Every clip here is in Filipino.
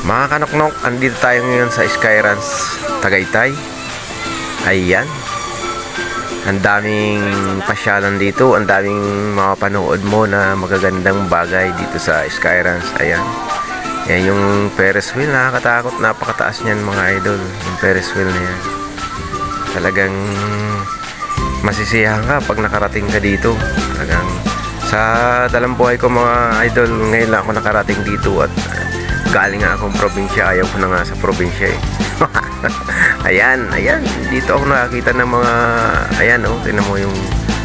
Mga kanoknok, andito tayo ngayon sa Skyranch Tagaytay. Ayan. Ang daming pasyalan dito, ang daming mapapanood mo na magagandang bagay dito sa Skyranch. Ayan. Yan yung Ferris wheel, nakakatakot, napakataas niyan mga idol. Yung Ferris wheel na yan. Talagang masisiyahan ka pag nakarating ka dito. Talagang sa talambuhay ko mga idol, ngayon lang ako nakarating dito at galing nga akong probinsya. Ayaw ko na nga sa probinsya eh. Ayan, ayan. Dito ako nakakita ng mga, ayan oh, tingnan mo yung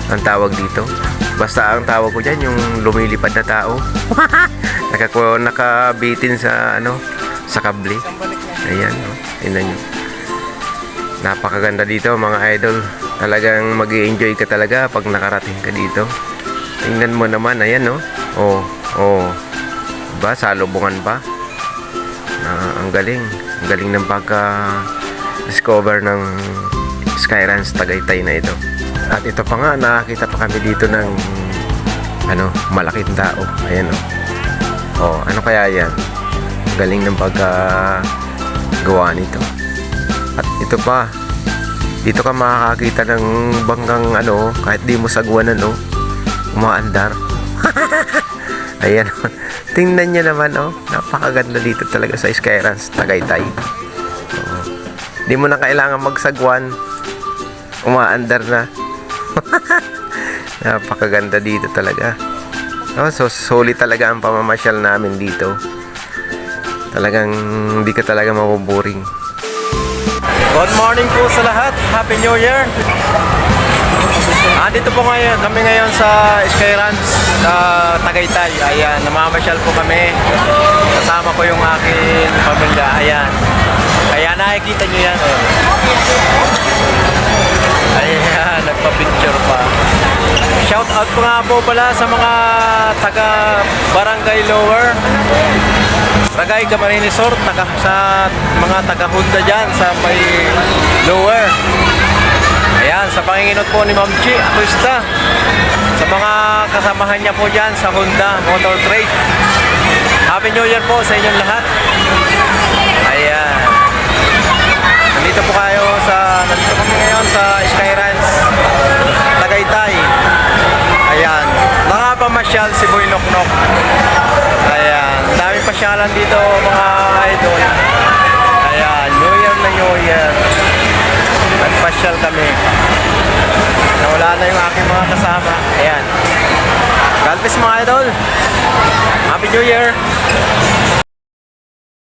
ang tawag dito. Basta ang tawag ko dyan, yung lumilipad na tao. Nakabitin sa ano, sa kable. Ayan oh, tingnan nyo. Napakaganda dito mga idol. Talagang mag-i-enjoy ka talaga pag nakarating ka dito. Tingnan mo naman, ayan oh. Oh, oh. Diba, salubungan pa. Ang galing ng pagka-discover ng Skyranch Tagaytay na ito. At ito pa nga, nakakita pa kami dito ng ano, malaking tao. Ayan oh. Oh, ano kaya yan? Galing ng pagka-gawa nito. At ito pa, dito ka makakakita ng banggang ano, kahit di mo sagwanan oh, umaandar. Ayan. Tingnan nyo naman oh, napakaganda dito talaga sa Skyranch Tagaytay. Oh. Di mo na kailangan magsagwan, umaandar na. Napakaganda dito talaga. Oh, so solid talaga ang pamamasyal namin dito. Talagang hindi ka talaga mabuboring. Good morning po sa lahat. Happy New Year. Andito po kami ngayon sa Skyranch Tagaytay. Ayan, namamasyal po kami. Kasama ko yung aking pamilya. Ayan. Kaya nakikita nyo yan. Ayan, nagpa-picture pa. Shout out po nga po pala sa mga taga Barangay Lower, Ragay Camarines Sur, sa mga taga Honda dyan sa may Lower. Ayan, sa panginginot po ni Ma'am Chi Acuesta, sa mga kasamahan niya po dyan sa Honda Motor Trade. Happy New Year po sa inyong lahat. Ayan. Nandito kami ngayon sa Skyranch Tagaytay. Ayan. Nakapamasyal si Boy Noknok. Ayan. Daming pasyalan dito mga idol. Ayan. New Year na New Year. Nagpasyal kami. Nawala na yung aking mga kasama. Ayan. God bless mga idol. Happy New Year.